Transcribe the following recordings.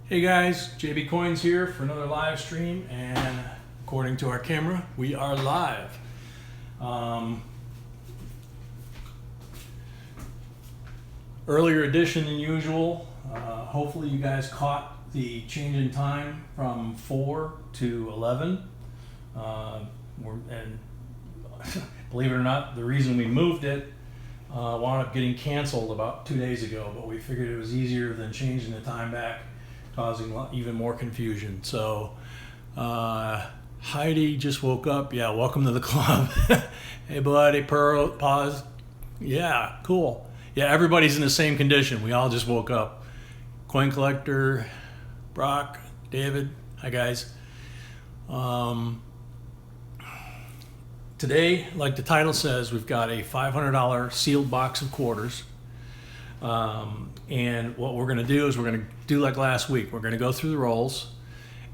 Hey guys, JB Coins here for another live stream, and according to our camera, we are live. Earlier edition than usual. Hopefully you guys caught the change in time from 4 to 11. And believe it or not, the reason we moved it wound up getting canceled about 2 days ago, but we figured it was easier than changing the time back, causing even more confusion. So Heidi just woke up. Yeah, welcome to the club. Hey buddy, Pearl, pause. Yeah, cool. Yeah, everybody's in the same condition. We all just woke up. Coin collector, Brock, David, hi guys. Today, like the title says, we've got a $500 sealed box of quarters. And what we're going to do is we're going to do like last week. We're going to go through the rolls,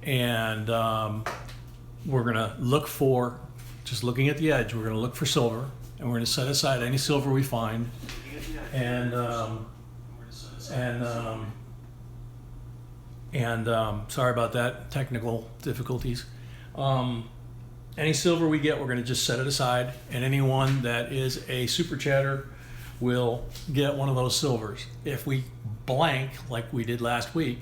and we're going to look for, just looking at the edge, we're going to look for silver, and we're going to set aside any silver we find. And sorry about that, technical difficulties. Any silver we get, we're going to just set it aside, and anyone that is a super chatter will get one of those silvers. If we blank like we did last week,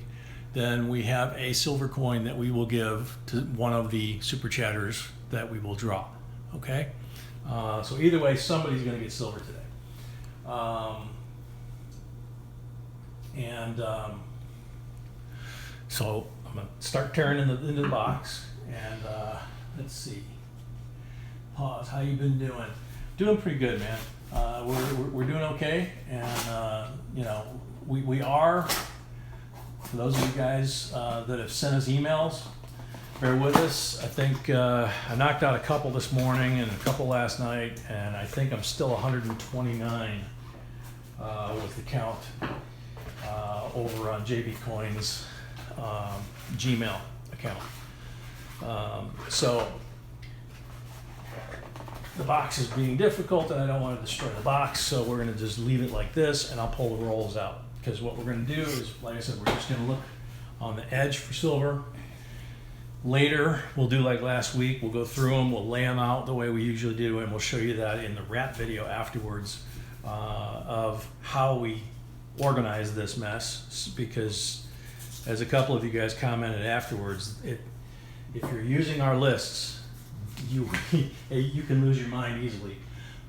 then we have a silver coin that we will give to one of the super chatters that we will draw. Okay, so either way, somebody's going to get silver today. So I'm going to start tearing into the box, and let's see. Pause. How you been doing? Doing pretty good, man. We're doing okay, and you know, we are. For those of you guys that have sent us emails, bear with us. I think I knocked out a couple this morning and a couple last night, and I think I'm still 129 with the count over on JB Coins Gmail account. So the box is being difficult, and I don't want to destroy the box, so we're going to just leave it like this, and I'll pull the rolls out. Because what we're going to do is, like I said, we're just going to look on the edge for silver. Later, we'll do like last week. We'll go through them, we'll lay them out the way we usually do, and we'll show you that in the wrap video afterwards of how we organize this mess. Because, as a couple of you guys commented afterwards, if you're using our lists, you can lose your mind easily.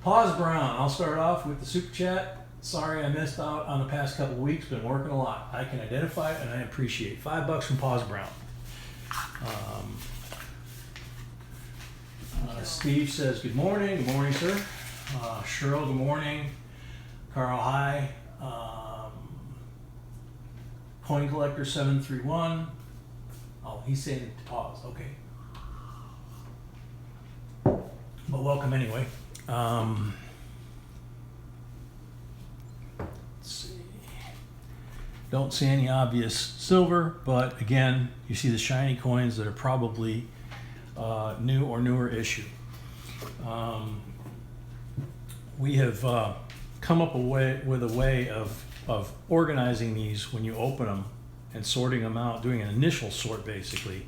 Pause Brown, I'll start off with the super chat. Sorry I missed out on the past couple of weeks, been working a lot. I can identify it, and I appreciate $5 from Pause Brown. Steve says good morning sir. Cheryl, good morning. Carl, hi. Coin collector 731. Oh, he's saying to pause, okay. But welcome anyway. Let's see. Don't see any obvious silver, but again, you see the shiny coins that are probably new or newer issue. We have come up with a way of organizing these when you open them and sorting them out, doing an initial sort basically,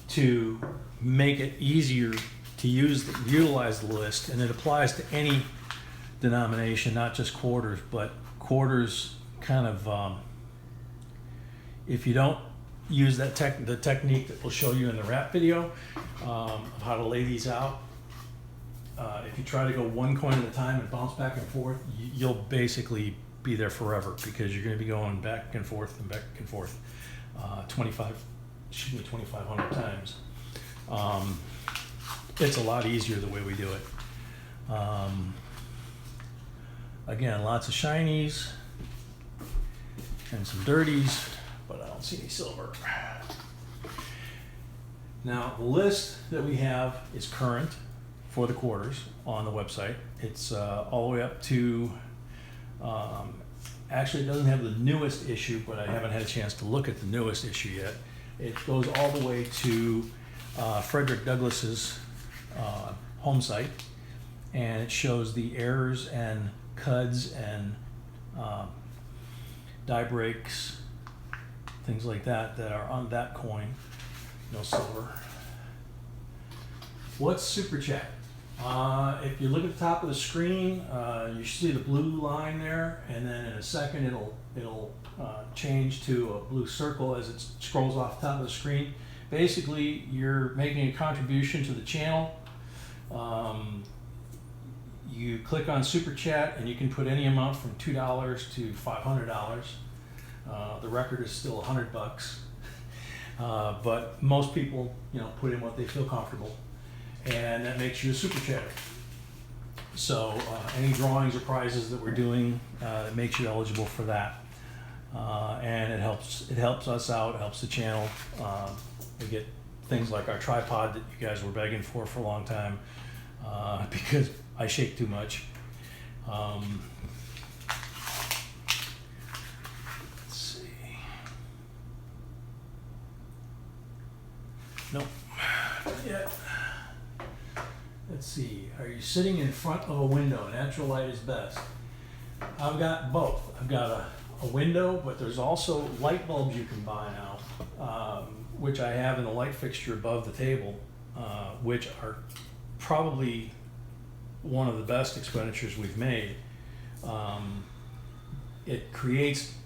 to make it easier to utilize the list, and it applies to any denomination, not just quarters, but quarters kind of, if you don't use that the technique that we'll show you in the wrap video of how to lay these out, if you try to go one coin at a time and bounce back and forth, you'll basically be there forever, because you're going to be going back and forth and back and forth 2,500 times. It's a lot easier the way we do it. Again, lots of shinies and some dirties, but I don't see any silver. Now, the list that we have is current for the quarters on the website. It's all the way up to, actually it doesn't have the newest issue, but I haven't had a chance to look at the newest issue yet. It goes all the way to Frederick Douglass's home site, and it shows the errors and CUDs and die breaks, things like that that are on that coin. No silver. What's Super Chat? If you look at the top of the screen, you should see the blue line there, and then in a second it'll change to a blue circle as it scrolls off the top of the screen. Basically, you're making a contribution to the channel. You click on Super Chat and you can put any amount from $2 to $500. The record is still $100, but most people, put in what they feel comfortable, and that makes you a Super Chatter. So any drawings or prizes that we're doing, it makes you eligible for that, and it helps us out, it helps the channel. We get things like our tripod that you guys were begging for a long time, because I shake too much. Let's see. Nope, not yet. Let's see. Are you sitting in front of a window? Natural light is best. I've got both. I've got a window, but there's also light bulbs you can buy now, which I have in the light fixture above the table, which are probably one of the best expenditures we've made. It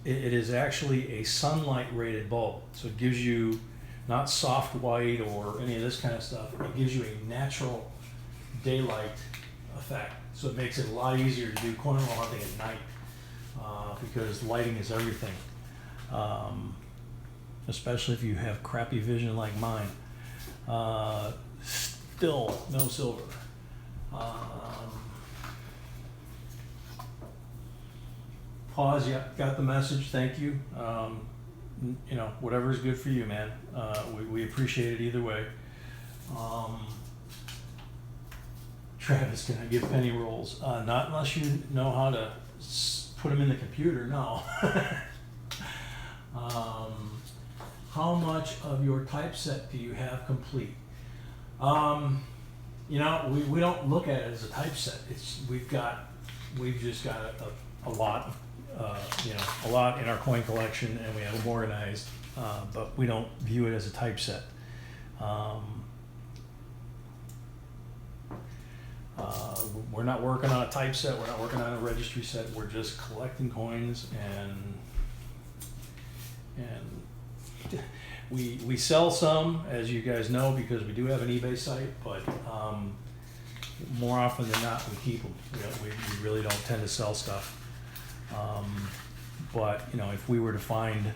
is actually a sunlight rated bulb, so it gives you not soft white or any of this kind of stuff. It gives you a natural daylight effect, so it makes it a lot easier to do coin roll hunting at night, because lighting is everything, especially if you have crappy vision like mine. Still no silver. Pause, yeah, got the message, thank you. Whatever is good for you, man. We appreciate it either way. Travis, can I give penny rolls? Not unless you know how to put them in the computer, no. How much of your typeset do you have complete? We don't look at it as a typeset. We've just got a lot, a lot in our coin collection, and we have them organized, but we don't view it as a typeset. We're not working on a typeset. We're not working on a registry set. We're just collecting coins, and we sell some, as you guys know, because we do have an eBay site, but more often than not, we keep them. We really don't tend to sell stuff. But if we were to find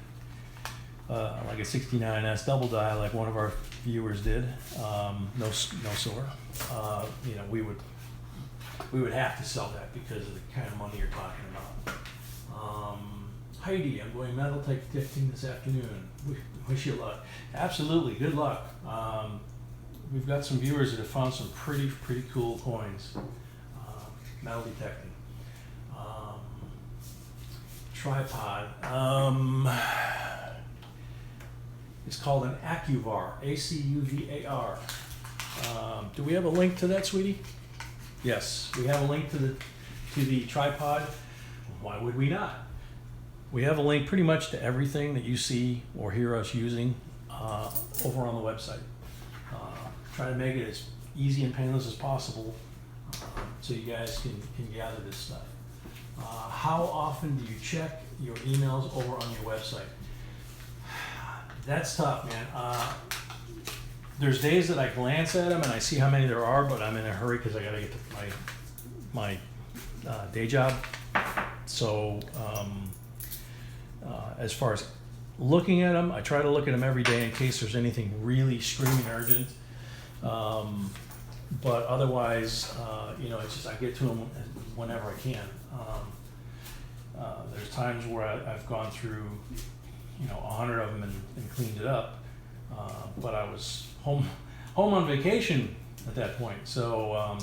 like a 69S double die, like one of our viewers did, no silver, we would have to sell that because of the kind of money you're talking about. Heidi, I'm going metal type 15 this afternoon. Wish you luck. Absolutely, good luck. We've got some viewers that have found some pretty cool coins, metal detecting. Tripod. It's called an ACUVAR, ACUVAR. Do we have a link to that, sweetie? Yes, we have a link to the tripod. Why would we not? We have a link pretty much to everything that you see or hear us using over on the website. Try to make it as easy and painless as possible, so you guys can gather this stuff. How often do you check your emails over on your website? That's tough, man. There's days that I glance at them and I see how many there are, but I'm in a hurry because I got to get to my day job. So as far as looking at them, I try to look at them every day in case there's anything really screaming urgent. But otherwise, it's just I get to them whenever I can. There's times where I've gone through 100 of them and cleaned it up, but I was home on vacation at that point, so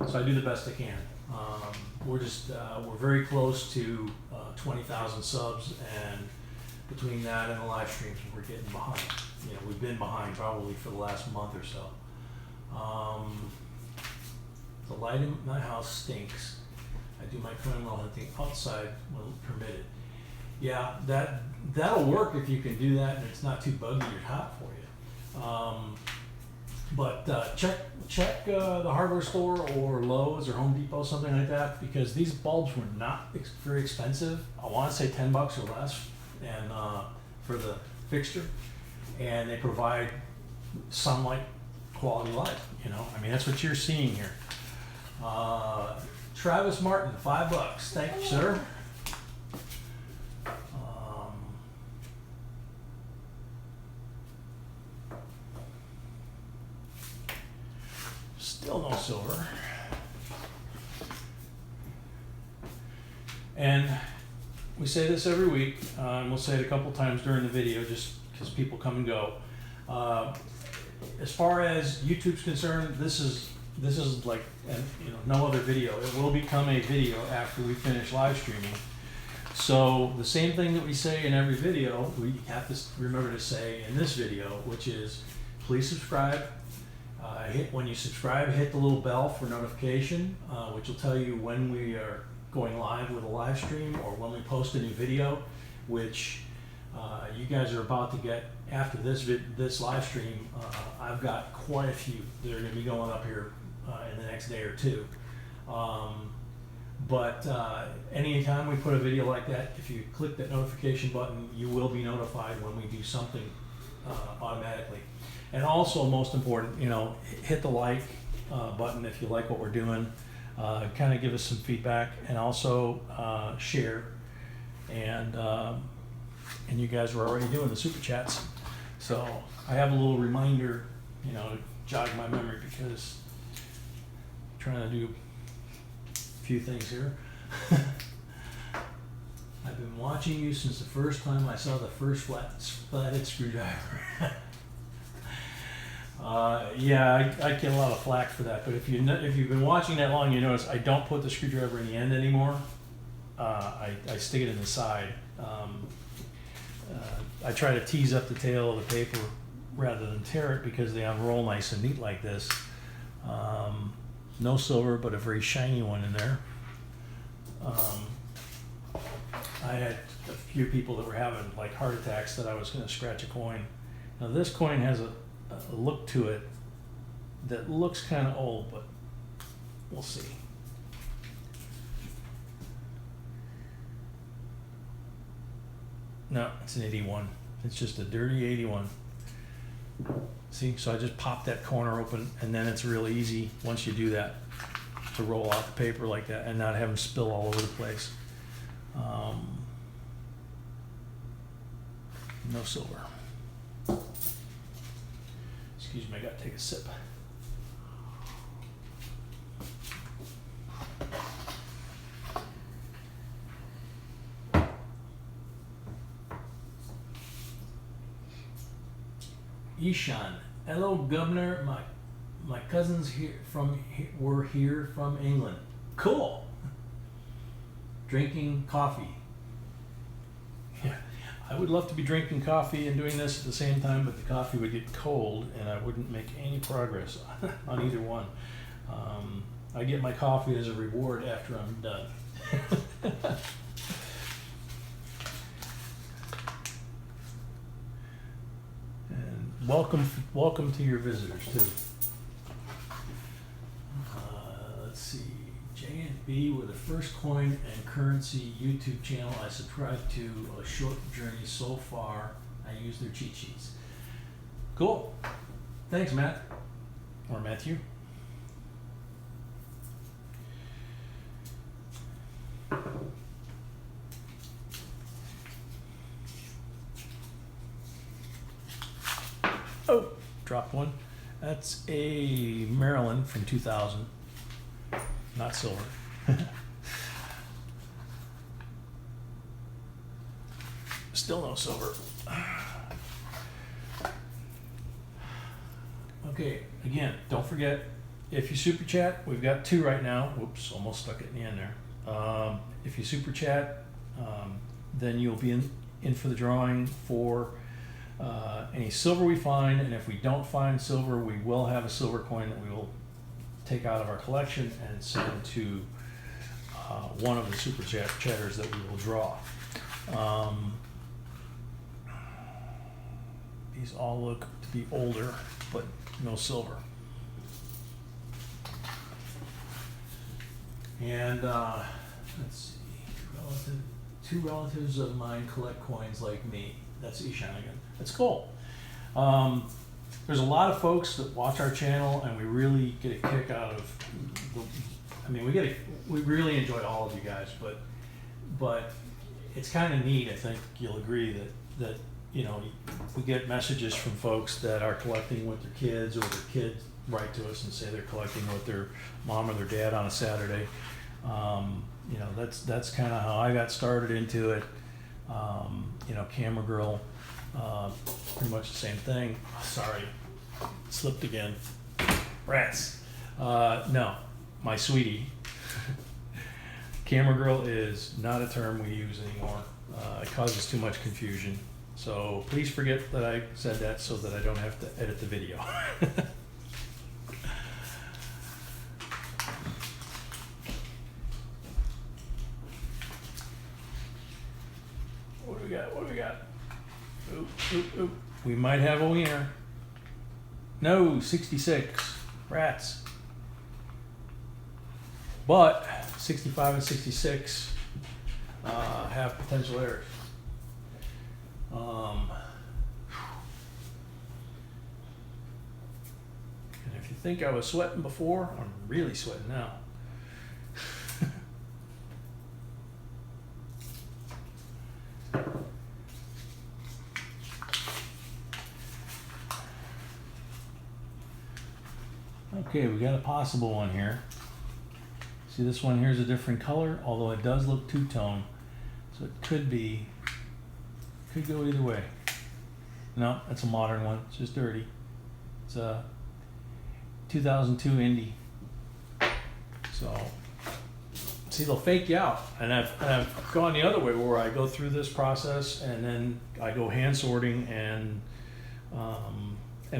I do the best I can. We're very close to 20,000 subs, and between that and the live streams, we're getting behind. We've been behind probably for the last month or so. The light in my house stinks. I do my coin roll hunting outside when permitted. Yeah, that'll work if you can do that and it's not too buggy or hot for you. But check the hardware store or Lowe's or Home Depot, something like that, because these bulbs were not very expensive. I want to say $10 or less, and for the fixture, and they provide sunlight quality light. You know, I mean, that's what you're seeing here. Travis Martin, $5. Thank you, sir. Still no silver. And we say this every week, and we'll say it a couple times during the video just because people come and go. As far as YouTube's concerned, this is like, you know, no other video. It will become a video after we finish live streaming. So the same thing that we say in every video, we have to remember to say in this video, which is please subscribe. When you subscribe, hit the little bell for notification, which will tell you when we are going live with a live stream or when we post a new video, which you guys are about to get after this live stream. I've got quite a few that are going to be going up here in the next day or two. But anytime we put a video like that, if you click that notification button, you will be notified when we do something automatically. And also, most important, you know, hit the like button if you like what we're doing. Kind of give us some feedback, and also share. And you guys were already doing the super chats, so I have a little reminder, you know, to jog my memory, because I'm trying to do a few things here. I've been watching you since the first time I saw the first flathead screwdriver. Yeah, I get a lot of flack for that, but if you've been watching that long, you notice I don't put the screwdriver in the end anymore. I stick it in the side. I try to tease up the tail of the paper rather than tear it, because they unroll nice and neat like this. No silver, but a very shiny one in there. I had a few people that were having like heart attacks that I was going to scratch a coin. Now this coin has a look to it that looks kind of old, but we'll see. No, it's an 81. It's just a dirty 81. See, so I just pop that corner open, and then it's really easy once you do that to roll out the paper like that and not have them spill all over the place. No silver. Excuse me, I gotta take a sip. Ishan, hello Governor. My cousins were here from England. Cool. Drinking coffee. Yeah, I would love to be drinking coffee and doing this at the same time, but the coffee would get cold and I wouldn't make any progress on either one. I get my coffee as a reward after I'm done. And welcome to your visitors too. Let's see, J&B with the first coin and currency YouTube channel I subscribed to. A short journey so far. I use their cheat sheets. Cool. Thanks, Matt or Matthew. Oh, dropped one. That's a Maryland from 2000. Not silver. Still no silver. Okay, again, don't forget, if you super chat, we've got 2 right now. Whoops, almost stuck it in the end there. If you super chat, then you'll be in for the drawing for any silver we find, and if we don't find silver, we will have a silver coin that we will take out of our collection and send to one of the super chatters that we will draw. These all look to be older, but no silver. And let's see, two relatives of mine collect coins like me. That's Ishanigan. That's cool. There's a lot of folks that watch our channel, and we really get a kick out of we really enjoy all of you guys, but it's kind of neat. I think you'll agree that you know, we get messages from folks that are collecting with their kids, or their kids write to us and say they're collecting with their mom or their dad on a Saturday. You know, that's kind of how I got started into it. You know, Camera Girl, pretty much the same thing. Sorry, slipped again. Rats. No, my sweetie. Camera Girl is not a term we use anymore. It causes too much confusion. So please forget that I said that, so that I don't have to edit the video. What do we got? What do we got? Oop, oop, oop. We might have a wiener. No, 66. Rats. But 65 and 66 have potential errors. And if you think I was sweating before, I'm really sweating now. Okay, we got a possible one here. See, this one here is a different color, although it does look two-tone, so it could go either way. No, that's a modern one. It's just dirty. It's a 2002 Indy. So, see, they'll fake you out, and I've gone the other way, where I go through this process and then I go hand sorting and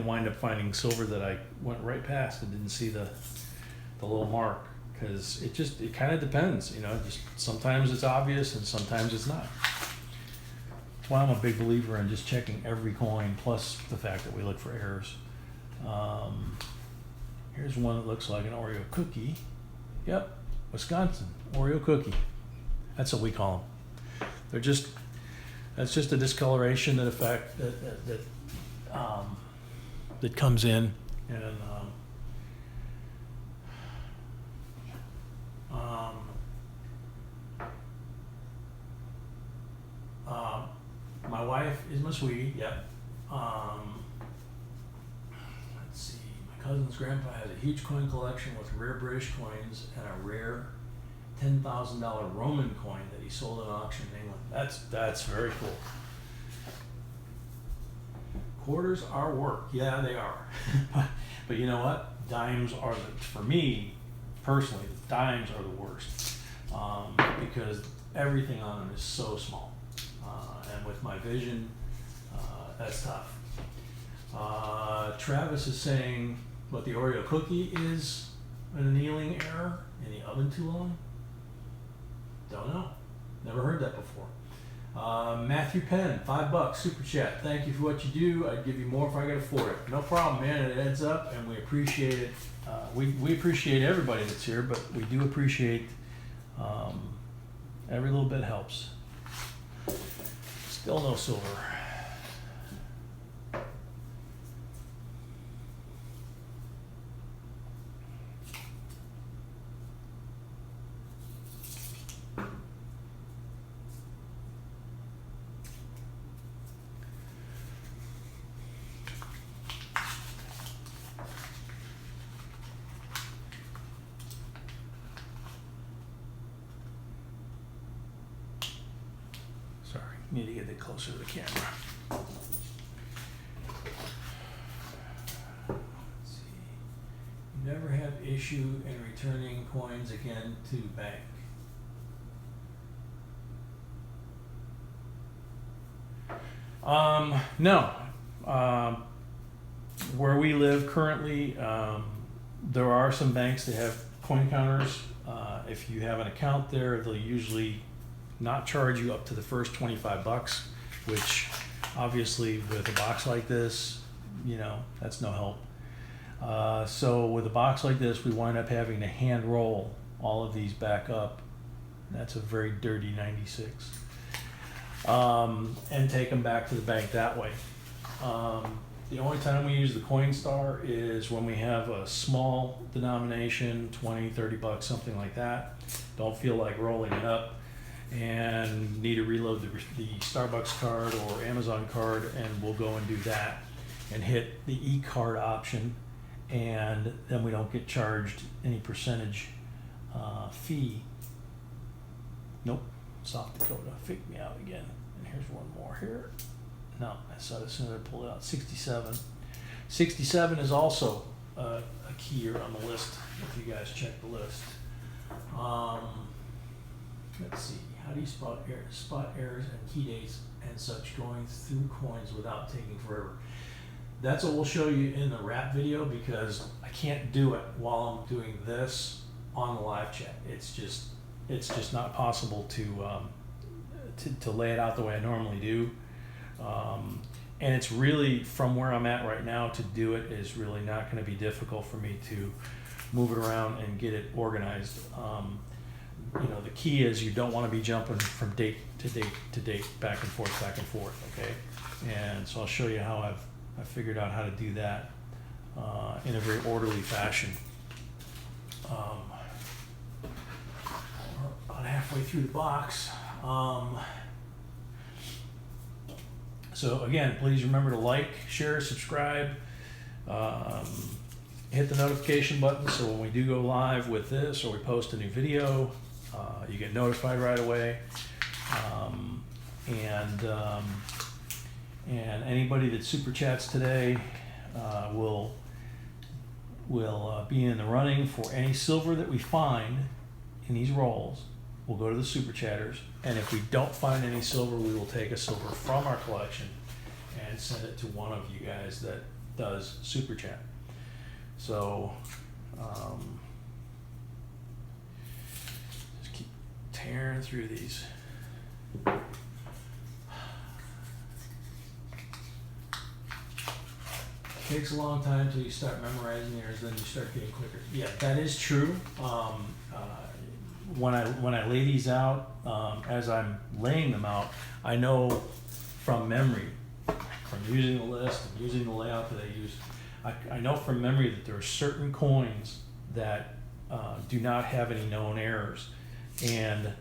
wind up finding silver that I went right past and didn't see the little mark, because it kind of depends, you know. Just sometimes it's obvious and sometimes it's not. That's why I'm a big believer in just checking every coin, plus the fact that we look for errors. Here's one that looks like an Oreo cookie. Yep, Wisconsin Oreo cookie. That's what we call them. That's just a discoloration that comes in, and my wife is my sweetie. Yep. Let's see. My cousin's grandpa has a huge coin collection with rare British coins and a rare $10,000 Roman coin that he sold at auction in England. That's very cool. Quarters are work. Yeah, they are. But you know what? Dimes are, for me personally, the dimes are the worst, because everything on them is so small. And with my vision, that's tough. Travis is saying, what, the Oreo cookie is an annealing error in the oven too long? Don't know. Never heard that before. Matthew Penn, $5, super chat. Thank you for what you do. I'd give you more if I could afford it. No problem, man. It adds up, and we appreciate it. We appreciate everybody that's here, but we do appreciate every little bit helps. Still no silver. Need to get it closer to the camera. Let's see. Never have issue in returning coins again to bank. No. Where we live currently, there are some banks that have coin counters. If you have an account there, they'll usually not charge you up to the first 25 bucks, which obviously with a box like this, you know, that's no help. So with a box like this, we wind up having to hand roll all of these back up. That's a very dirty 96. And take them back to the bank that way. The only time we use the Coinstar is when we have a small denomination, 20, 30 bucks, something like that. Don't feel like rolling it up and need to reload the Starbucks card or Amazon card, and we'll go and do that and hit the e-card option, and then we don't get charged any percentage fee. Nope, South Dakota, fake me out again. And here's one more here. No, I saw as soon as I pulled it out. 67. 67 is also a key here on the list, if you guys check the list. Let's see, how do you spot errors and key dates and such going through coins without taking forever? That's what we'll show you in the wrap video, because I can't do it while I'm doing this on the live chat. It's just not possible to lay it out the way I normally do. And it's really, from where I'm at right now, to do it is really not going to be difficult for me to move it around and get it organized. You know, the key is you don't want to be jumping from date to date to date, back and forth, okay? And so I'll show you how I've figured out how to do that in a very orderly fashion. About halfway through the box. So again, please remember to like, share, subscribe, hit the notification button so when we do go live with this or we post a new video, you get notified right away. And anybody that super chats today will be in the running for any silver that we find in these rolls. We'll go to the super chatters, and if we don't find any silver, we will take a silver from our collection and send it to one of you guys that does super chat. So just keep tearing through these. Takes a long time until you start memorizing yours, then you start getting quicker. Yeah, that is true. When I lay these out, as I'm laying them out, I know from memory, from using the list and using the layout that I use, I know from memory that there are certain coins that do not have any known errors. And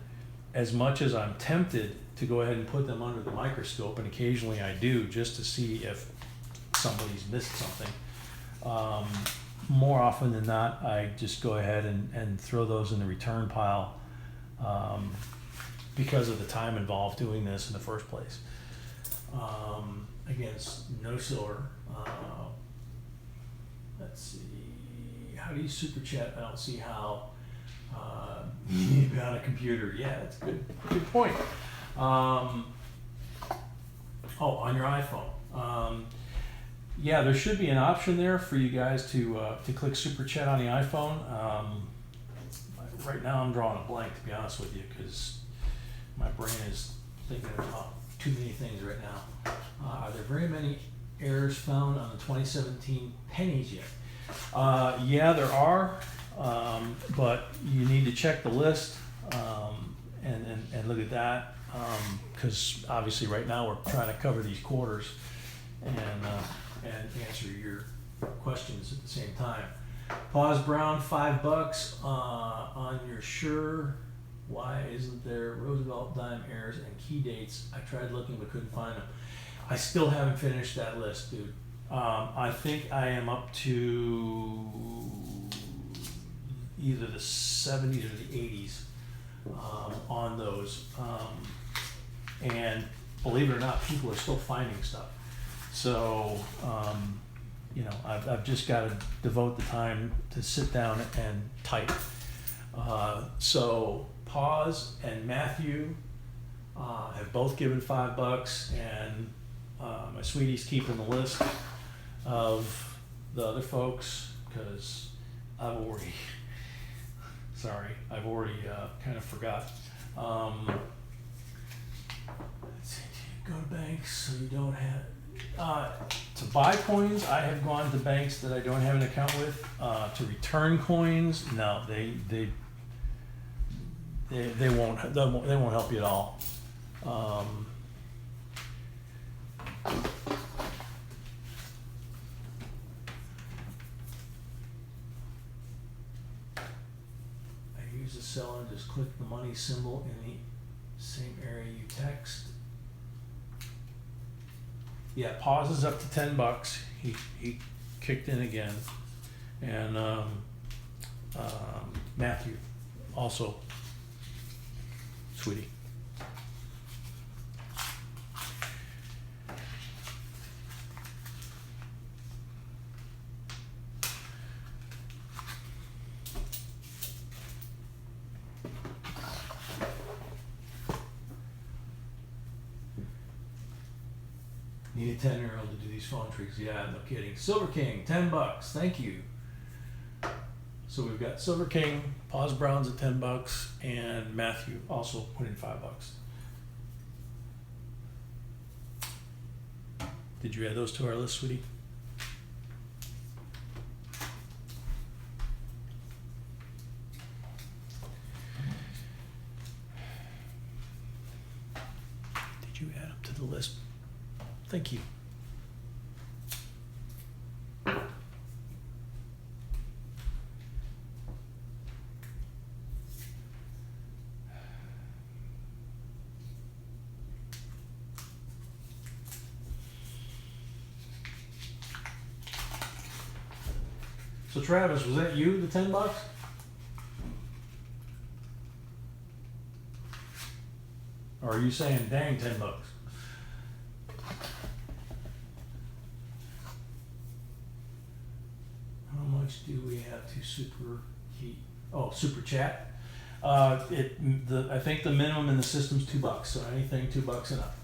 as much as I'm tempted to go ahead and put them under the microscope, and occasionally I do just to see if somebody's missed something, more often than not, I just go ahead and throw those in the return pile because of the time involved doing this in the first place. Again, no silver. Let's see. How do you super chat? I don't see how. You need to be on a computer. Yeah, that's a good point. Oh, on your iPhone. Yeah, there should be an option there for you guys to click super chat on the iPhone. Right now I'm drawing a blank, to be honest with you, because my brain is thinking about too many things right now. Are there very many errors found on the 2017 pennies yet? Yeah, there are, but you need to check the list and look at that, because obviously right now we're trying to cover these quarters and answer your questions at the same time. Pause Brown, $5 on your sure. Why isn't there Roosevelt dime errors and key dates? I tried looking but couldn't find them. I still haven't finished that list, dude. I think I am up to either the 70s or the 80s on those. And believe it or not, people are still finding stuff. So, you know, I've just got to devote the time to sit down and type. So Pause and Matthew have both given $5, and my sweetie's keeping the list of the other folks, because I've already kind of forgot. Let's see, go to banks so you don't have. To buy coins, I have gone to banks that I don't have an account with. To return coins, no, they won't help you at all. I use the cell and just click the money symbol in the same area you text. Yeah, pauses up to $10. He kicked in again, and Matthew also, sweetie. Need a 10-year-old to do these phone tricks. Yeah, no kidding. Silver King, $10. Thank you. So we've got Silver King, Pause Brown's at $10, and Matthew also put in $5. Did you add those to our list, sweetie? Did you add up to the list? Thank you. So Travis, was that you, the $10? Or are you saying, dang, $10? How much do we have to super heat? Oh, super chat. I think the minimum in the system's $2, so anything $2 and up.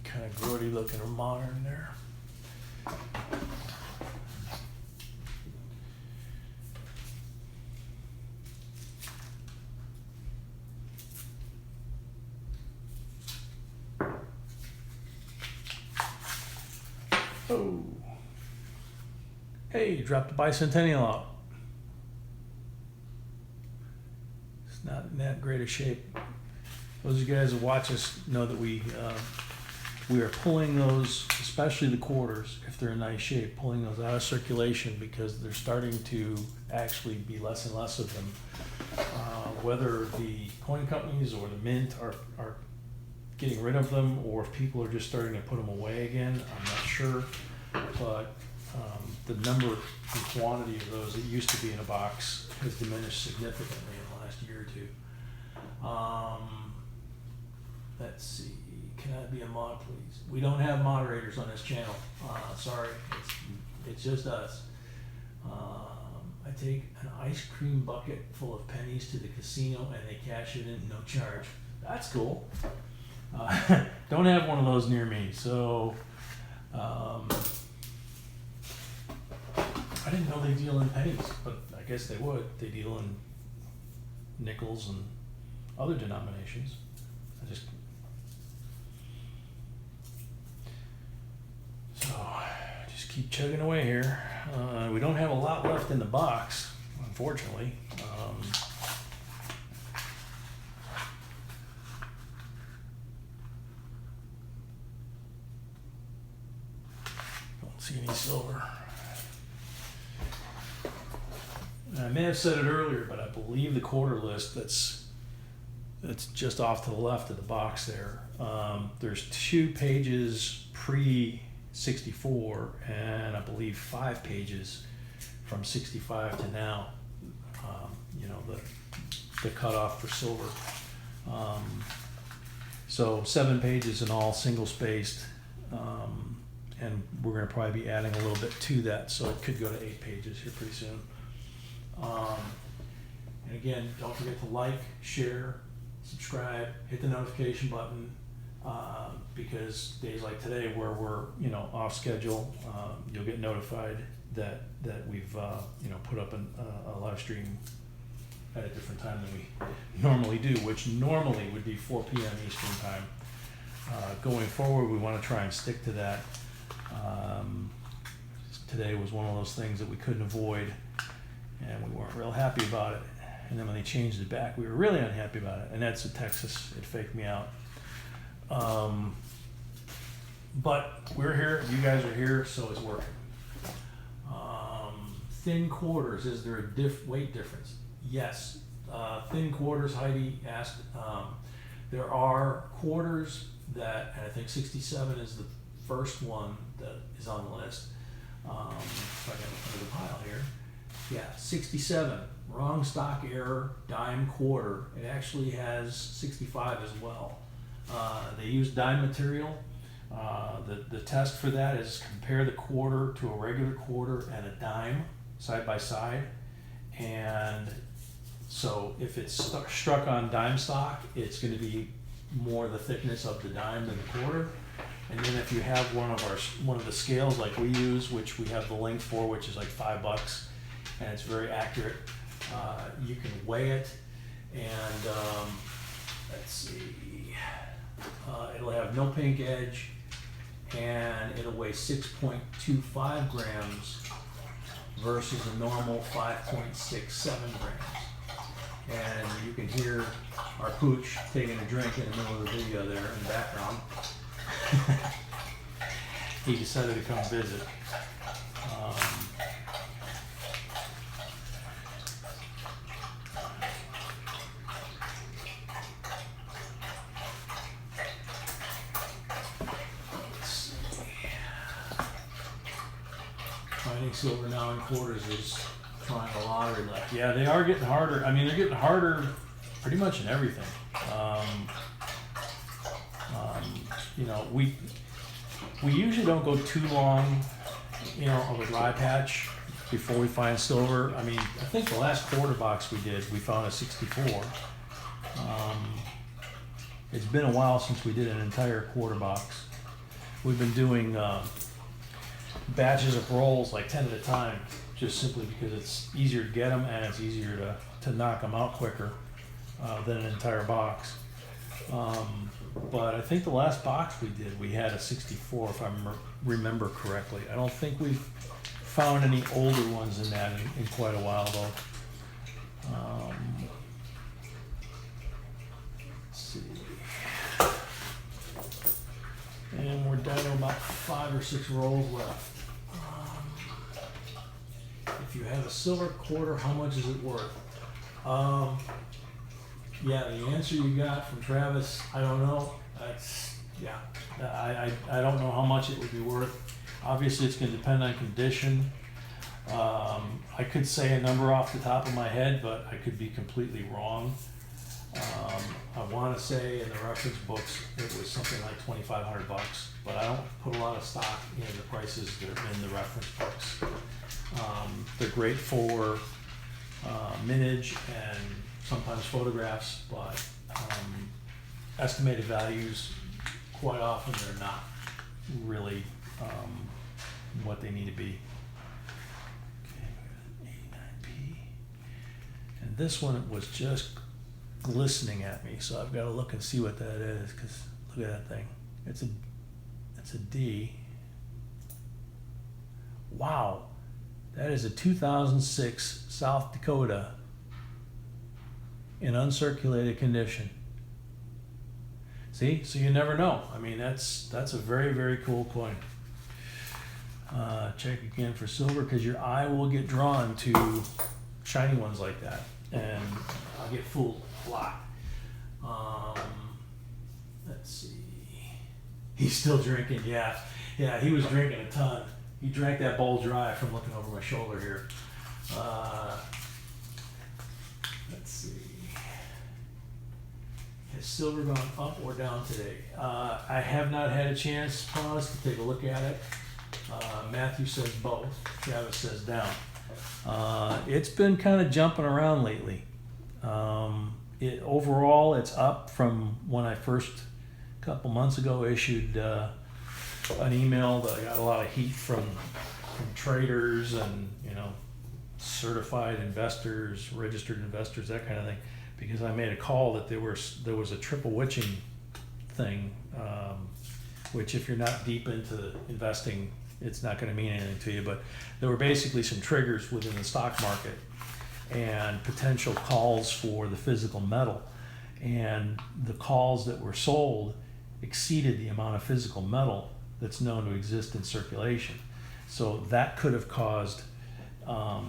Kind of grody looking or modern there. Oh. Hey, you dropped the bicentennial out. It's not in that great a shape. Those of you guys that watch us know that we are pulling those, especially the quarters, if they're in nice shape, pulling those out of circulation because they're starting to actually be less and less of them. Whether the coin companies or the mint are getting rid of them, or if people are just starting to put them away again, I'm not sure. But the number and quantity of those that used to be in a box has diminished significantly in the last year or two. Let's see, can I be a mod, please? We don't have moderators on this channel. Sorry, it's just us. I take an ice cream bucket full of pennies to the casino and they cash it in, no charge. That's cool. Don't have one of those near me, so I didn't know they deal in pennies, but I guess they would. They deal in nickels and other denominations. Just keep chugging away here. We don't have a lot left in the box, unfortunately. Don't see any silver. And I may have said it earlier, but I believe the quarter list that's just off to the left of the box there. There's 2 pages pre-64 and I believe 5 pages from 65 to now. The cutoff for silver. So 7 pages in all, single spaced, and we're going to probably be adding a little bit to that, so it could go to 8 pages here pretty soon. And again, don't forget to like, share, subscribe, hit the notification button, because days like today where we're, you know, off schedule, you'll get notified that we've, you know, put up a live stream at a different time than we normally do, which normally would be 4 p.m. Eastern time. Going forward, we want to try and stick to that. Today was one of those things that we couldn't avoid, and we weren't real happy about it. And then when they changed it back, we were really unhappy about it. And that's in Texas. It faked me out. But we're here. You guys are here, so it's working. Thin quarters. Is there a weight difference? Yes. Thin quarters, Heidi asked. There are quarters that, and I think 67 is the first one that is on the list. If I got it under the pile here. Yeah, 67, wrong stock error, dime quarter. It actually has 65 as well. They use dime material. The test for that is compare the quarter to a regular quarter and a dime side by side. And so if it's struck on dime stock, it's going to be more the thickness of the dime than the quarter. And then if you have one of the scales like we use, which we have the link for, which is like $5, and it's very accurate, you can weigh it, and let's see, it'll have no pink edge, and it'll weigh 6.25 grams versus a normal 5.67 grams. And you can hear our pooch taking a drink in the middle of the video there in the background. He decided to come visit. Finding silver now in quarters is trying a lottery left. Yeah, they are getting harder. I mean, they're getting harder pretty much in everything. You know, we usually don't go too long, you know, of a dry patch before we find silver. I mean, I think the last quarter box we did, we found a 64. It's been a while since we did an entire quarter box. We've been doing batches of rolls, like 10 at a time, just simply because it's easier to get them and it's easier to knock them out quicker than an entire box. But I think the last box we did, we had a 64, if I remember correctly. I don't think we've found any older ones in that in quite a while, though. Let's see. And we're down to about 5 or 6 rolls left. If you have a silver quarter, how much is it worth? Yeah, the answer you got from Travis, I don't know. Yeah, I don't know how much it would be worth. Obviously, it's going to depend on condition. I could say a number off the top of my head, but I could be completely wrong. I want to say in the reference books it was something like $2,500, but I don't put a lot of stock in the prices that are in the reference books. They're great for minage and sometimes photographs, but estimated values, quite often they're not really what they need to be. Okay, 89p. And this one was just glistening at me, so I've got to look and see what that is, because look at that thing. It's a D. Wow, that is a 2006 South Dakota in uncirculated condition. See, so you never know. I mean, that's a very, very cool coin. Check again for silver, because your eye will get drawn to shiny ones like that, and I'll get fooled a lot. Let's see. He's still drinking. Yeah, he was drinking a ton. He drank that bowl dry from looking over my shoulder here. Let's see. Has silver gone up or down today? I have not had a chance, pause, to take a look at it. Matthew says both. Travis says down. It's been kind of jumping around lately. overall, it's up from when I first, a couple months ago, issued an email that I got a lot of heat from traders and, you know, certified investors, registered investors, that kind of thing, because I made a call that there was a triple witching thing, which if you're not deep into investing, it's not going to mean anything to you, but there were basically some triggers within the stock market and potential calls for the physical metal, and the calls that were sold exceeded the amount of physical metal that's known to exist in circulation. So that could have caused a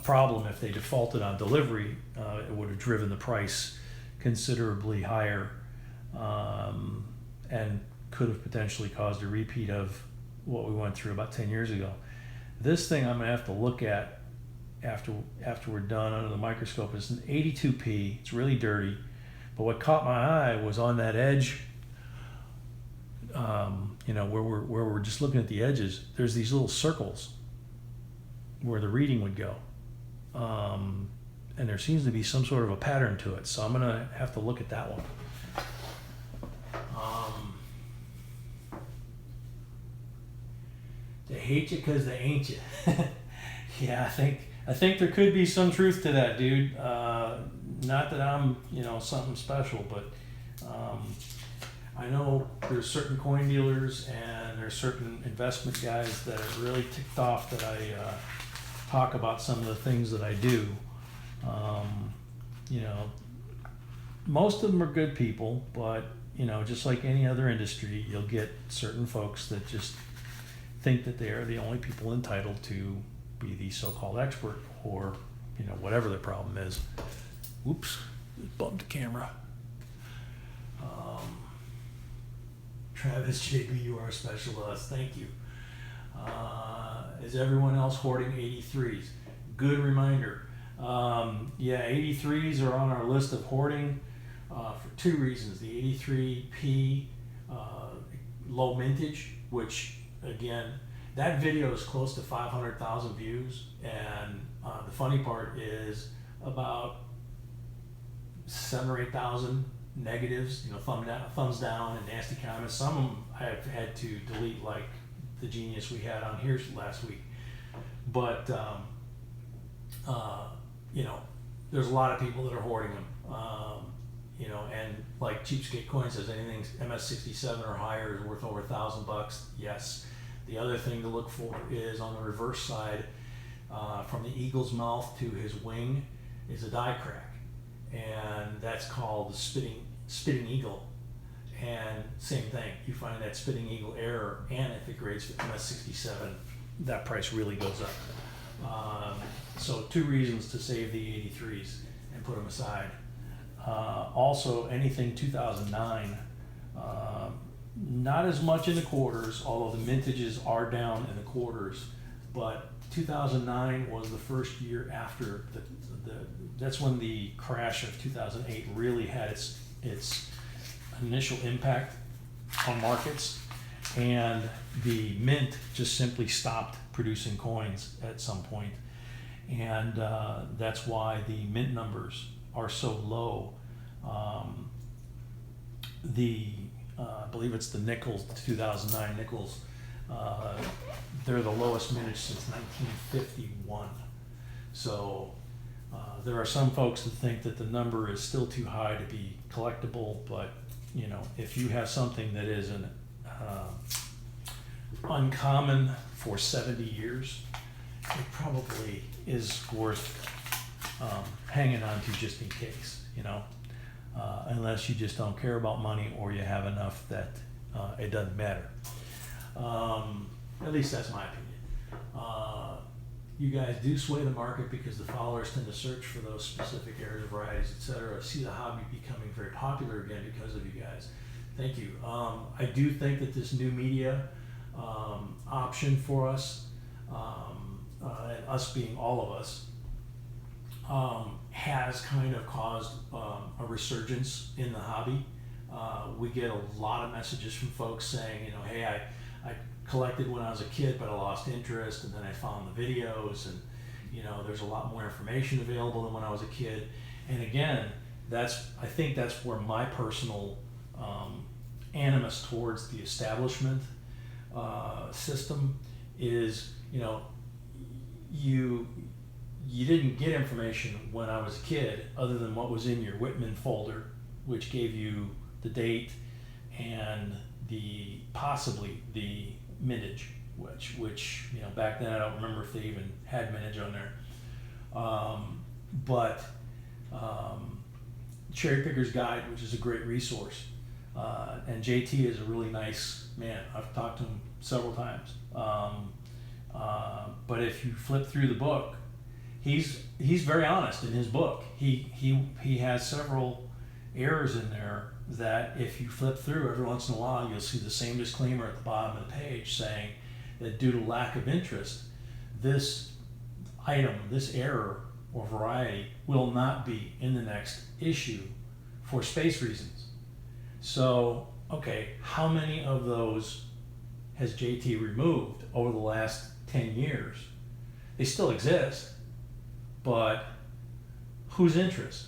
problem if they defaulted on delivery. It would have driven the price considerably higher, and could have potentially caused a repeat of what we went through about 10 years ago. This thing I'm gonna have to look at after we're done under the microscope. It's an 82p, it's really dirty, but what caught my eye was on that edge, you know, where we're just looking at the edges, there's these little circles where the reading would go. And there seems to be some sort of a pattern to it, so I'm gonna have to look at that one. They hate you because they ain't you. Yeah, I think there could be some truth to that, dude. Not that I'm, you know, something special, but I know there's certain coin dealers and there's certain investment guys that are really ticked off that I talk about some of the things that I do. You know, most of them are good people, but, you know, just like any other industry, you'll get certain folks that just think that they are the only people entitled to be the so-called expert, or, you know, whatever the problem is. Oops, bumped the camera. Travis JB, you are special to us. Thank you. Is everyone else hoarding 83s? Good reminder. Yeah, 83s are on our list of hoarding for two reasons. The 83P low mintage, which again, that video is close to 500,000 views, and the funny part is about 7,000 or 8,000 negatives, you know, thumbs down and nasty comments. Some of them I've had to delete, like the genius we had on here last week. But you know, there's a lot of people that are hoarding them. You know, and like Cheapskate Coin says, anything MS67 or higher is worth over $1,000. Yes. The other thing to look for is on the reverse side, from the eagle's mouth to his wing is a die crack, and that's called the spitting eagle. And same thing, you find that spitting eagle error, and if it grades for MS67, that price really goes up. So two reasons to save the 83s and put them aside. Also, anything 2009, not as much in the quarters, although the mintages are down in the quarters, but 2009 was the first year after that's when the crash of 2008 really had its initial impact on markets, and the mint just simply stopped producing coins at some point, and that's why the mint numbers are so low. I believe it's the nickels, the 2009 nickels, they're the lowest mintage since 1951. So there are some folks that think that the number is still too high to be collectible, but you know, if you have something that is an uncommon for 70 years, it probably is worth hanging on to just in case, you know, unless you just don't care about money or you have enough that it doesn't matter. At least that's my opinion. You guys do sway the market because the followers tend to search for those specific areas, varieties, etc. I see the hobby becoming very popular again because of you guys. Thank you. I do think that this new media option for us, and us being all of us, has kind of caused a resurgence in the hobby. We get a lot of messages from folks saying, you know, hey, I collected when I was a kid, but I lost interest, and then I found the videos, and You know, there's a lot more information available than when I was a kid. And again, I think that's where my personal animus towards the establishment system is. You know, you didn't get information when I was a kid other than what was in your Whitman folder, which gave you the date and possibly the mintage, which you know, back then I don't remember if they even had mintage on there. But Cherry Picker's Guide, which is a great resource, and JT is a really nice man. I've talked to him several times. But if you flip through the book, he's very honest in his book. He has several errors in there that if you flip through every once in a while, you'll see the same disclaimer at the bottom of the page saying that due to lack of interest, this item, this error or variety will not be in the next issue for space reasons. So, okay, how many of those has JT removed over the last 10 years? They still exist, but whose interest?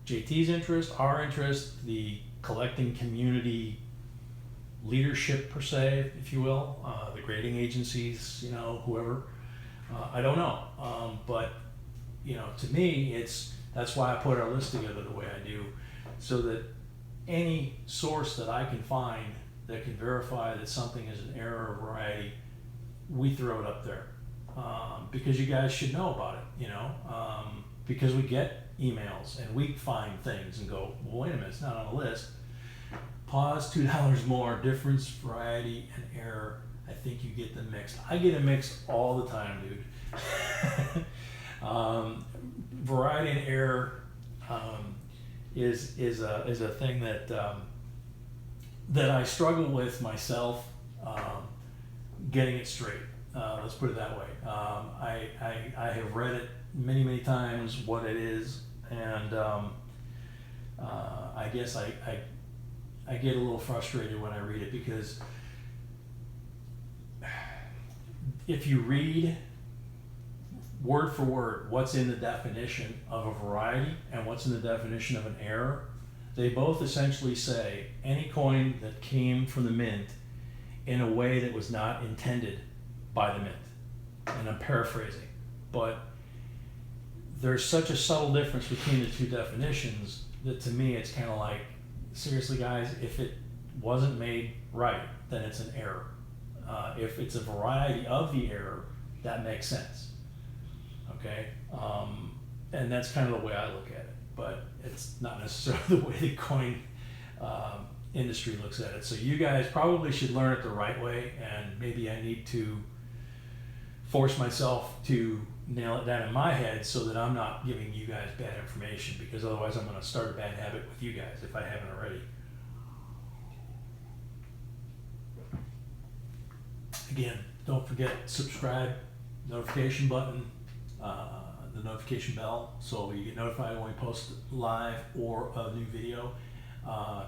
JT's interest, our interest, the collecting community leadership per se, if you will, the grading agencies, you know, whoever. I don't know, but you know, to me, that's why I put our list together the way I do, so that any source that I can find that can verify that something is an error or variety, we throw it up there, because you guys should know about it, you know, because we get emails and we find things and go, well, wait a minute, it's not on the list. Pause, $2 more, difference, variety, and error. I think you get them mixed. I get them mixed all the time, dude. Variety and error is a thing that that I struggle with myself, getting it straight. Let's put it that way. I have read it many times what it is, and I guess I get a little frustrated when I read it, because if you read word for word what's in the definition of a variety and what's in the definition of an error, they both essentially say any coin that came from the mint in a way that was not intended by the mint. And I'm paraphrasing, but there's such a subtle difference between the two definitions that to me it's kind of like, seriously guys, if it wasn't made right, then it's an error. If it's a variety of the error, that makes sense. Okay, and that's kind of the way I look at it, but it's not necessarily the way the coin industry looks at it. So you guys probably should learn it the right way, and maybe I need to force myself to nail it down in my head so that I'm not giving you guys bad information, because otherwise I'm going to start a bad habit with you guys if I haven't already. Again, don't forget, subscribe, notification button, the notification bell, so you get notified when we post live or a new video.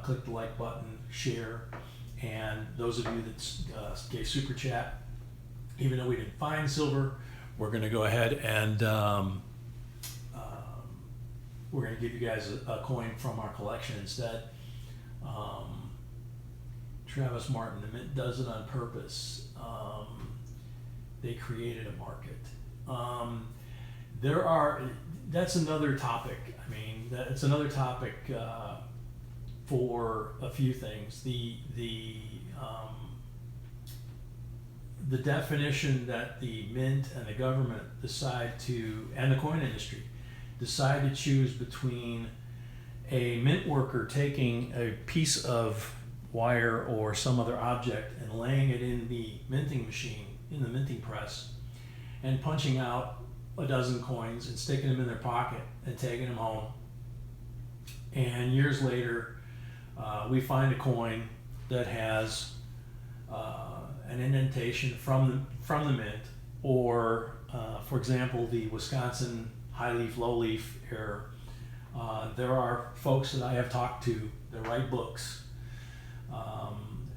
Click the like button, share, and those of you that gave super chat, even though we didn't find silver, we're going to go ahead and we're going to give you guys a coin from our collection instead. Travis Martin, the mint does it on purpose. They created a market. That's another topic. I mean, it's another topic for a few things. The definition that the mint and the government and the coin industry decide to choose between a mint worker taking a piece of wire or some other object and laying it in the minting machine, in the minting press, and punching out a dozen coins and sticking them in their pocket and taking them home. And years later, we find a coin that has an indentation from the mint, or for example, the Wisconsin high leaf, low leaf error. There are folks that I have talked to that write books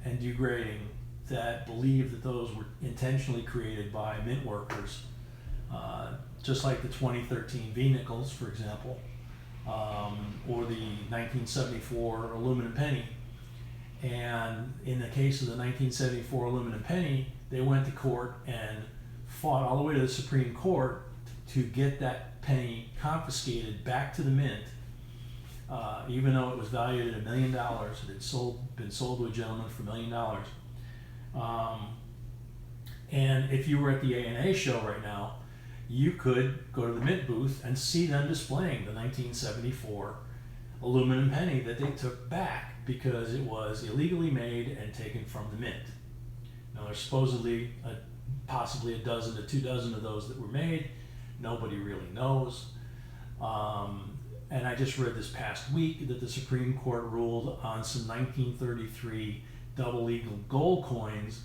and do grading that believe that those were intentionally created by mint workers just like the 2013 V nickels, for example, or the 1974 aluminum penny. And in the case of the 1974 aluminum penny, they went to court and fought all the way to the Supreme Court to get that penny confiscated back to the mint, even though it was valued at $1 million. It had been sold to a gentleman for $1 million. And if you were at the A&A show right now, you could go to the mint booth and see them displaying the 1974 aluminum penny that they took back because it was illegally made and taken from the mint. Now there's supposedly possibly a dozen to 2 dozen of those that were made. Nobody really knows. And I just read this past week that the Supreme Court ruled on some 1933 double eagle gold coins.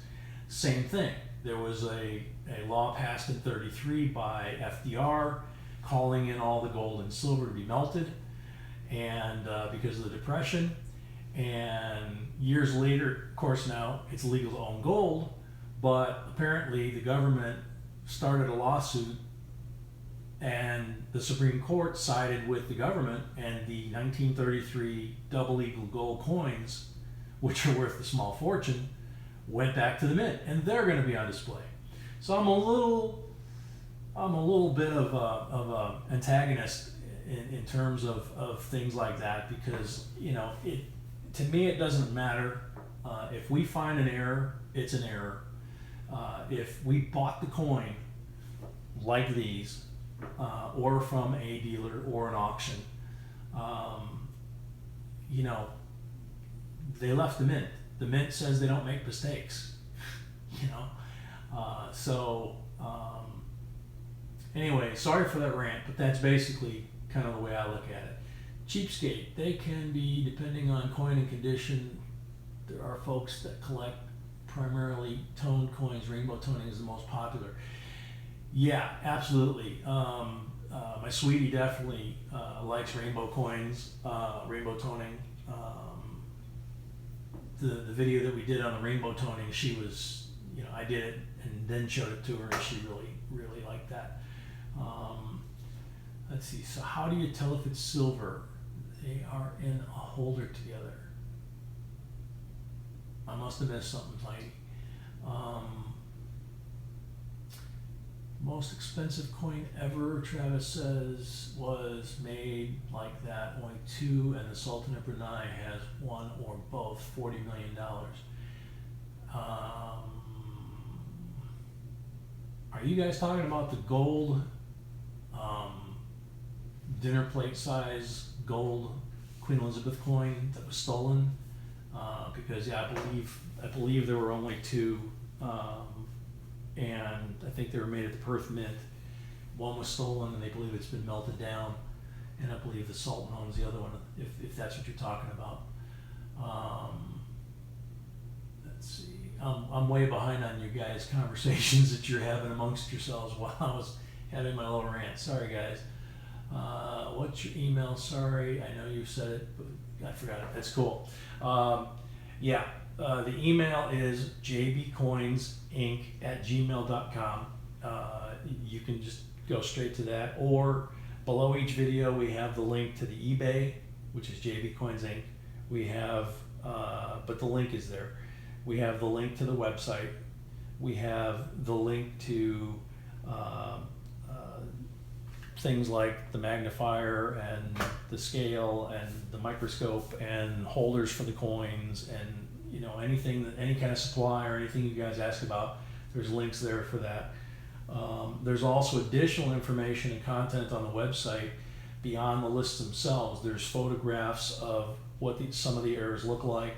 Same thing. There was a law passed in 33 by FDR calling in all the gold and silver to be melted, and because of the Depression. And years later, of course, now it's legal to own gold, but apparently the government started a lawsuit and the Supreme Court sided with the government, and the 1933 double eagle gold coins, which are worth a small fortune, went back to the mint, and they're going to be on display. So I'm a little bit of a antagonist in terms of things like that, because to me it doesn't matter. If we find an error, it's an error. If we bought the coin like these, or from a dealer or an auction, they left the mint. The mint says they don't make mistakes, anyway, sorry for that rant, but that's basically kind of the way I look at it. Cheapskate, they can be, depending on coin and condition. There are folks that collect primarily toned coins. Rainbow toning is the most popular. Yeah, absolutely. My sweetie definitely likes rainbow coins, rainbow toning. The video that we did on the rainbow toning, she was, I did it and then showed it to her, and she really liked that. Let's see, so how do you tell if it's silver? They are in a holder together. I must have missed something tiny. Most expensive coin ever, Travis says, was made like that. Only 2, and the Sultan of Brunei has 1 or both. $40 million. Are you guys talking about the gold, dinner plate size gold Queen Elizabeth coin that was stolen? Because yeah, I believe there were only 2. And I think they were made at the Perth Mint. 1 was stolen, and they believe it's been melted down, and I believe the Sultan owns the other one, if that's what you're talking about. Let's see. I'm way behind on you guys' conversations that you're having amongst yourselves while I was having my little rant. Sorry, guys. What's your email? Sorry, I know you said it, but I forgot it. That's cool. The email is jbcoinsinc@gmail.com. You can just go straight to that, or below each video we have the link to the eBay, which is jbcoinsinc. We have, but the link is there. We have the link to the website. We have the link to things like the magnifier and the scale and the microscope and holders for the coins, and anything, any kind of supply or anything you guys ask about, there's links there for that. There's also additional information and content on the website beyond the lists themselves. There's photographs of what some of the errors look like.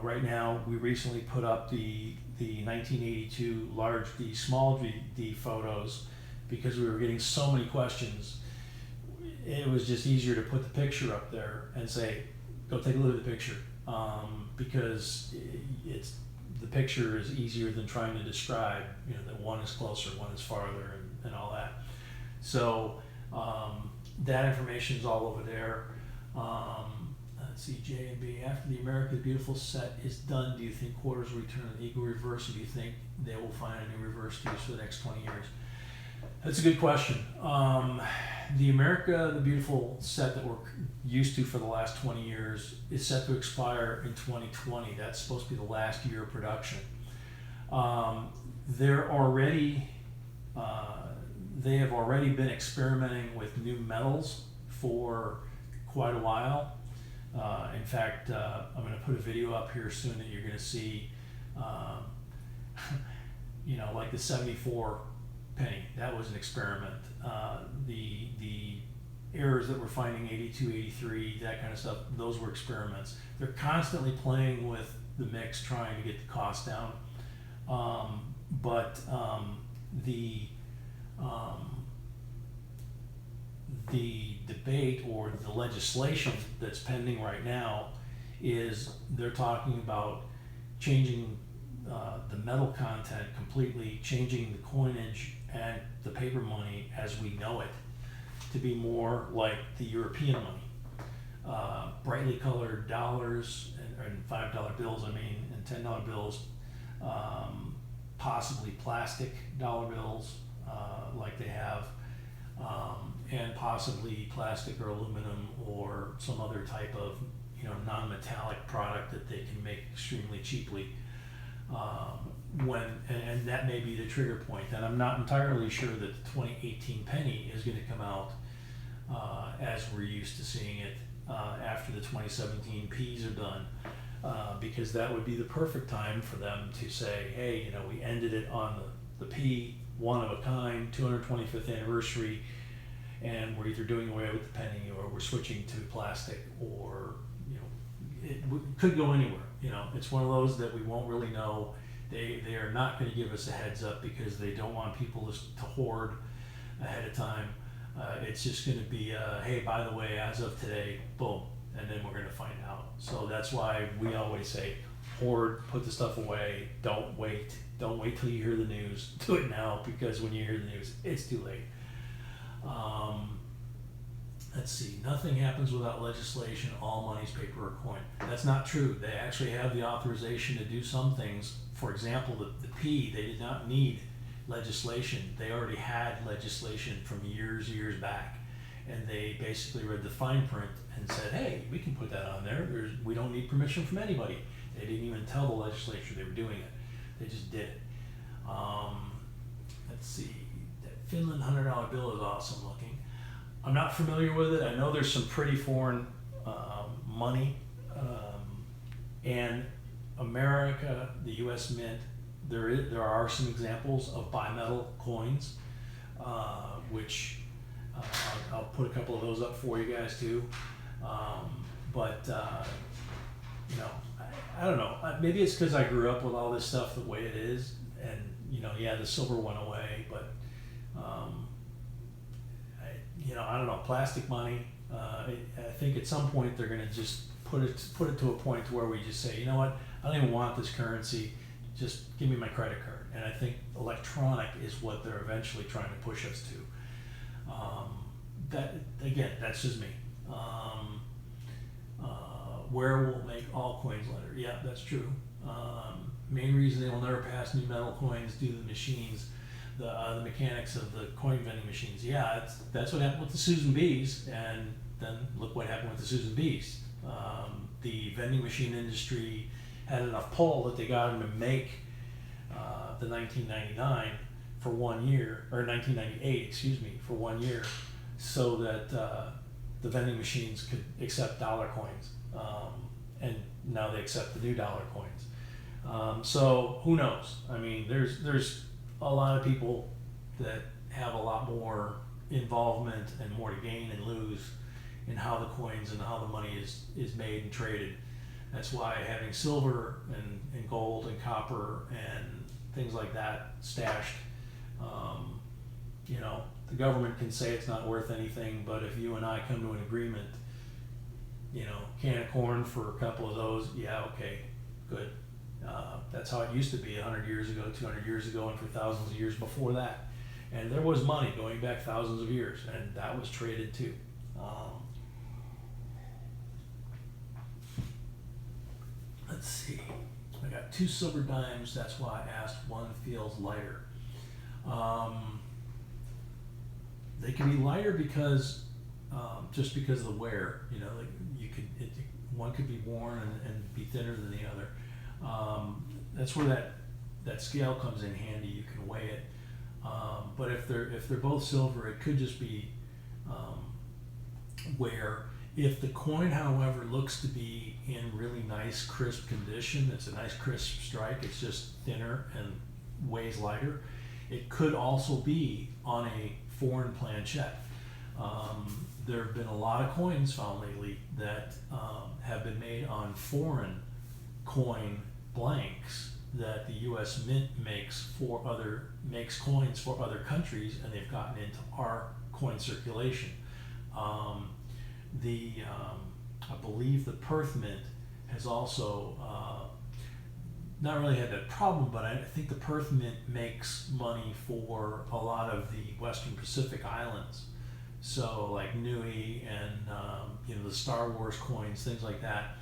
Right now, we recently put up the 1982 large D, small D photos because we were getting so many questions. It was just easier to put the picture up there and say, go take a look at the picture, because the picture is easier than trying to describe, that one is closer, one is farther, and all that. So that information is all over there. Let's see, J and B. After the America the Beautiful set is done, do you think quarters will return an equal reverse, or do you think they will find a new reverse to use for the next 20 years? That's a good question. The America the Beautiful set that we're used to for the last 20 years is set to expire in 2020. That's supposed to be the last year of production. They have already been experimenting with new metals for quite a while. In fact, I'm going to put a video up here soon that you're going to see, you know, like the 74 penny. That was an experiment. The errors that we're finding, 82, 83, that kind of stuff, those were experiments. They're constantly playing with the mix, trying to get the cost down. The debate or the legislation that's pending right now is they're talking about changing the metal content completely, changing the coinage and the paper money as we know it to be more like the European money. Brightly colored dollars and $5 bills, I mean, and $10 bills, possibly plastic dollar bills like they have, and possibly plastic or aluminum or some other type of, you know, non-metallic product that they can make extremely cheaply. And that may be the trigger point. And I'm not entirely sure that the 2018 penny is going to come out as we're used to seeing it after the 2017 Ps are done, because that would be the perfect time for them to say, hey, you know, we ended it on the P, one of a kind, 225th anniversary, and we're either doing away with the penny or we're switching to plastic, or, you know, it could go anywhere. You know, it's one of those that we won't really know. They are not going to give us a heads up because they don't want people to hoard ahead of time. It's just going to be, hey, by the way, as of today, boom, and then we're going to find out. So that's why we always say, hoard, put the stuff away, don't wait till you hear the news. Do it now, because when you hear the news, it's too late. Let's see, nothing happens without legislation, all money's paper or coin. That's not true. They actually have the authorization to do some things. For example, the P, they did not need legislation. They already had legislation from years back. And they basically read the fine print and said, hey, we can put that on there. We don't need permission from anybody. They didn't even tell the legislature they were doing it. They just did it. Let's see, that Finland $100 bill is awesome looking. I'm not familiar with it. I know there's some pretty foreign money, and America, the U.S. Mint, there are some examples of bimetal coins, which I'll put a couple of those up for you guys too. You know, I don't know. Maybe it's because I grew up with all this stuff the way it is, and you know, yeah, the silver went away, but you know, I don't know. Plastic money. I think at some point they're going to just put it to a point to where we just say, you know what, I don't even want this currency. Just give me my credit card. And I think electronic is what they're eventually trying to push us to. That again, that's just me. Where will make all coins lighter? Yeah, that's true. Main reason they will never pass new metal coins due to the machines, the mechanics of the coin vending machines. Yeah, that's what happened with the Susan B's, and then look what happened with the Susan B's. The vending machine industry had enough pull that they got them to make the 1999 for 1 year, or 1998, excuse me, for 1 year, so that the vending machines could accept dollar coins, and now they accept the new dollar coins. So who knows? I mean, there's a lot of people that have a lot more involvement and more to gain and lose in how the coins and how the money is made and traded. That's why having silver and gold and copper and things like that stashed, you know, the government can say it's not worth anything, but if you and I come to an agreement, you know, can of corn for a couple of those, yeah, okay, good. That's how it used to be 100 years ago, 200 years ago, and for thousands of years before that. And there was money going back thousands of years, and that was traded too. let's see. I got 2 silver dimes. That's why I asked. One feels lighter. They can be lighter because just because of the wear. You know, like you could one could be worn and be thinner than the other. That's where that scale comes in handy. You can weigh it. But if they're both silver, it could just be wear. If the coin, however, looks to be in really nice, crisp condition, it's a nice, crisp strike, it's just thinner and weighs lighter, it could also be on a foreign planchette. There have been a lot of coins found lately that have been made on foreign coin blanks that the U.S. Mint makes coins for other countries, and they've gotten into our coin circulation. I believe the Perth Mint has also not really had that problem, but I think the Perth Mint makes money for a lot of the Western Pacific islands. So like Nui and the Star Wars coins, things like that.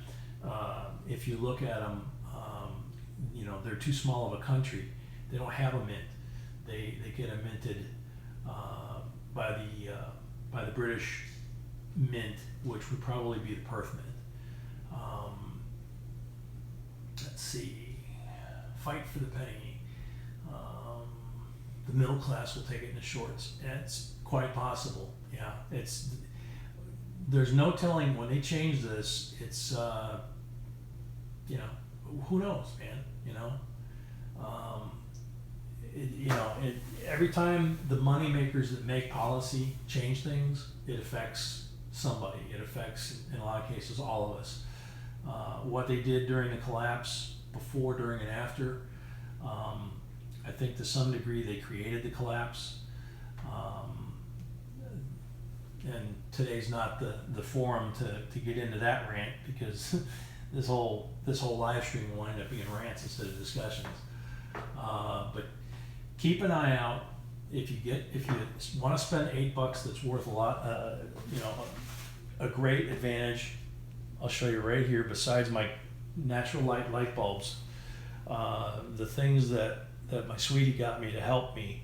If you look at them, they're too small of a country. They don't have a mint. They get minted by the British Mint, which would probably be the Perth Mint. Let's see, fight for the penny. The middle class will take it in the shorts. It's quite possible. Yeah, there's no telling when they change this. It's who knows, man. Every time the money makers that make policy change things, it affects somebody. It affects, in a lot of cases, all of us. What they did during the collapse, before, during, and after, I think to some degree they created the collapse. And today's not the forum to get into that rant, because this whole live stream will wind up being rants instead of discussions. But keep an eye out. If you want to spend $8, that's worth a lot. A great advantage. I'll show you right here. Besides my natural light bulbs, the things that my sweetie got me to help me,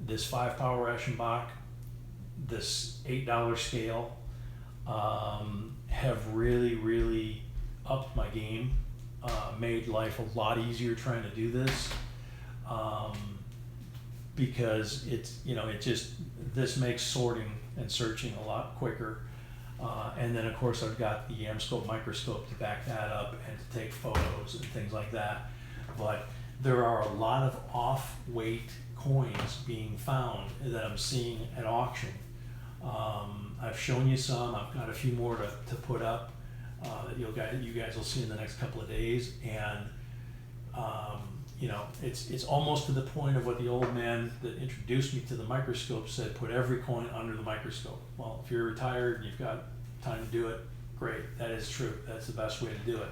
this 5-power Eschenbach, this $8 scale, have really upped my game, made life a lot easier trying to do this, because this makes sorting and searching a lot quicker. And then of course I've got the AmScope microscope to back that up and to take photos and things like that. But there are a lot of off-weight coins being found that I'm seeing at auction. I've shown you some. I've got a few more to put up that you guys will see in the next couple of days. And it's almost to the point of what the old man that introduced me to the microscope said: put every coin under the microscope. Well, if you're retired and you've got time to do it, great. That is true. That's the best way to do it.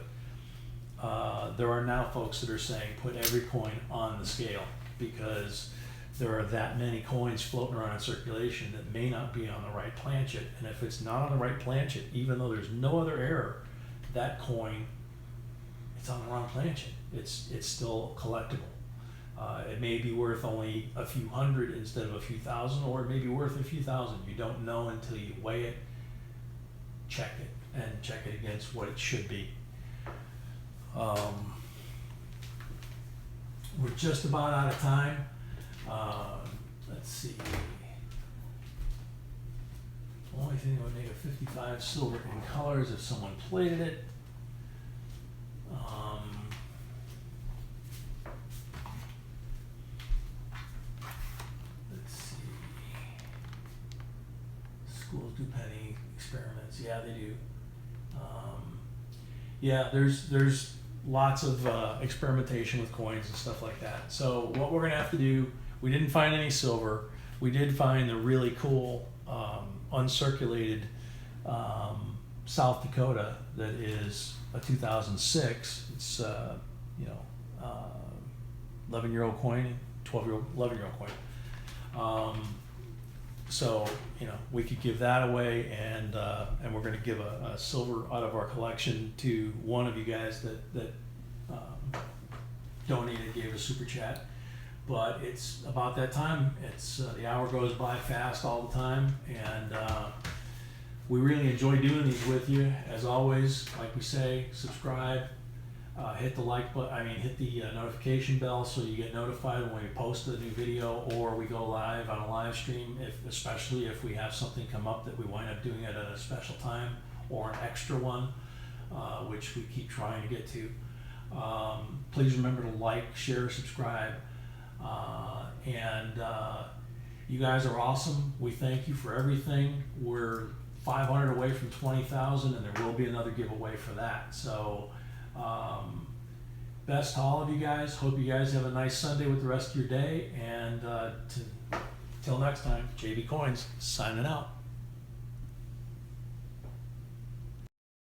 There are now folks that are saying put every coin on the scale, because there are that many coins floating around in circulation that may not be on the right planchet. And if it's not on the right planchet, even though there's no other error, that coin, it's on the wrong planchet. It's still collectible. It may be worth only a few hundred instead of a few thousand, or it may be worth a few thousand. You don't know until you weigh it, check it, and check it against what it should be. We're just about out of time. Let's see. The only thing that would make a 55 silver in color is if someone plated it. Let's see. Schools do penny experiments. Yeah, they do. Yeah, there's lots of experimentation with coins and stuff like that. So what we're gonna have to do, we didn't find any silver. We did find the really cool uncirculated South Dakota that is a 2006. It's 11-year-old coin, 11-year-old coin. So we could give that away, and we're going to give a silver out of our collection to one of you guys that donated, gave a super chat. But it's about that time. It's the hour goes by fast all the time, and we really enjoy doing these with you. As always, like we say, subscribe, hit the like button. Hit the notification bell so you get notified when we post a new video or we go live on a live stream. Especially if we have something come up that we wind up doing it at a special time or an extra one, which we keep trying to get to. Please remember to like, share, subscribe. You guys are awesome. We thank you for everything. We're 500 away from 20,000, and there will be another giveaway for that. So, best to all of you guys. Hope you guys have a nice Sunday with the rest of your day. And till next time, JB Coins signing out.